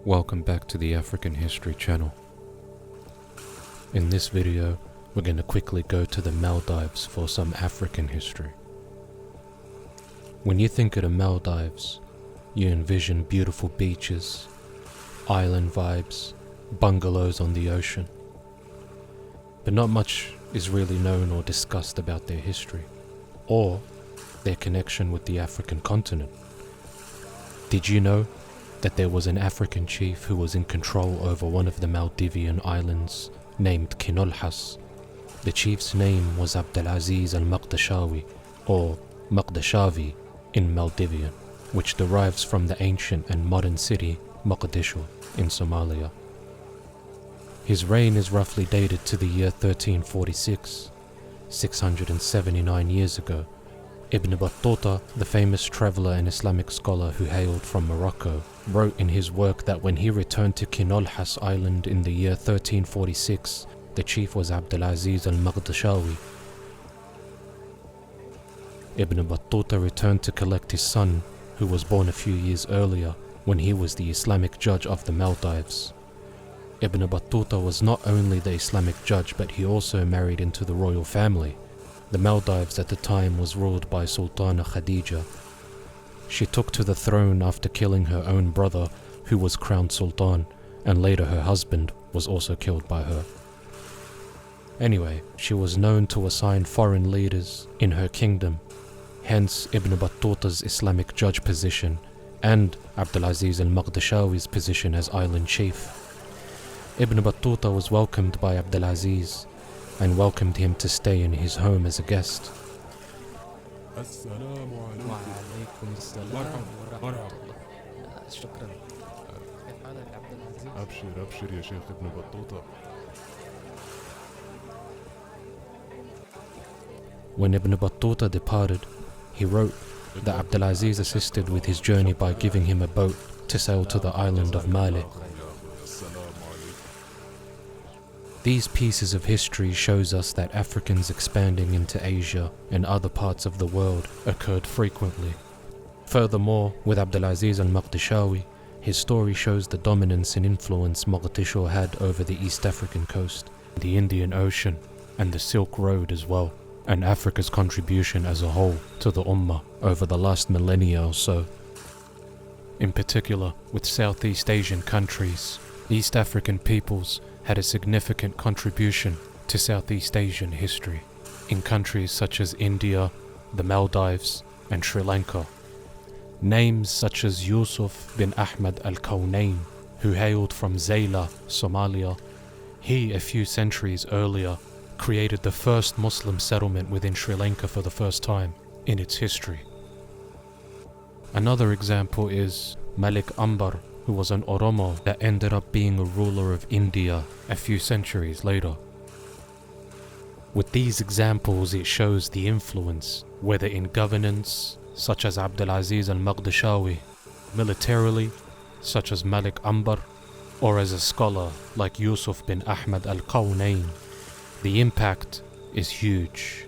Welcome back to the African History channel. In this video, we're going to quickly go to the Maldives for some African history. When you think of the Maldives, you envision beautiful beaches, island vibes, bungalows on the ocean. But not much is really known or discussed about their history, or their connection with the African continent. Did you know that there was an African chief who was in control over one of the Maldivian islands named Kinolhas? The chief's name was Aziz al-Maqdashawi, or Maqdashawi in Maldivian, which derives from the ancient and modern city Maqdashawi in Somalia. His reign is roughly dated to the year 1346, 679 years ago. Ibn Battuta, the famous traveller and Islamic scholar who hailed from Morocco, wrote in his work that when he returned to Kinolhas Island in the year 1346, the chief was Aziz al-Maqdashawi. Ibn Battuta returned to collect his son, who was born a few years earlier, when he was the Islamic judge of the Maldives. Ibn Battuta was not only the Islamic judge, but he also married into the royal family. The Maldives at the time was ruled by Sultana Khadija. She took to the throne after killing her own brother, who was crowned sultan, and later her husband was also killed by her. Anyway, she was known to assign foreign leaders in her kingdom, hence Ibn Battuta's Islamic judge position and Aziz al-Maqdashawi's position as island chief. Ibn Battuta was welcomed by Aziz and welcomed him to stay in his home as a guest. When Ibn Battuta departed, he wrote that Abdulaziz assisted with his journey by giving him a boat to sail to the island of Maldives. These pieces of history shows us that Africans expanding into Asia and other parts of the world occurred frequently. Furthermore, with Aziz al-Maqdashawi, his story shows the dominance and influence Maqdashawi had over the East African coast, the Indian Ocean, and the Silk Road as well, and Africa's contribution as a whole to the Ummah over the last millennia or so. In particular, with Southeast Asian countries, East African peoples had a significant contribution to Southeast Asian history in countries such as India, the Maldives, and Sri Lanka. Names such as Yusuf bin Ahmad al-Kawnayn, who hailed from Zayla, Somalia, he a few centuries earlier created the first Muslim settlement within Sri Lanka for the first time in its history. Another example is Malik Ambar, who was an Oromo that ended up being a ruler of India a few centuries later. With these examples, it shows the influence, whether in governance, such as Aziz al-Maqdashawi, militarily, such as Malik Ambar, or as a scholar like Yusuf bin Ahmad al-Kawnayn. The impact is huge.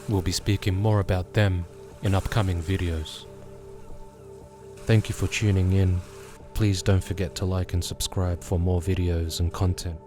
We'll be speaking more about them in upcoming videos. Thank you for tuning in. Please don't forget to like and subscribe for more videos and content.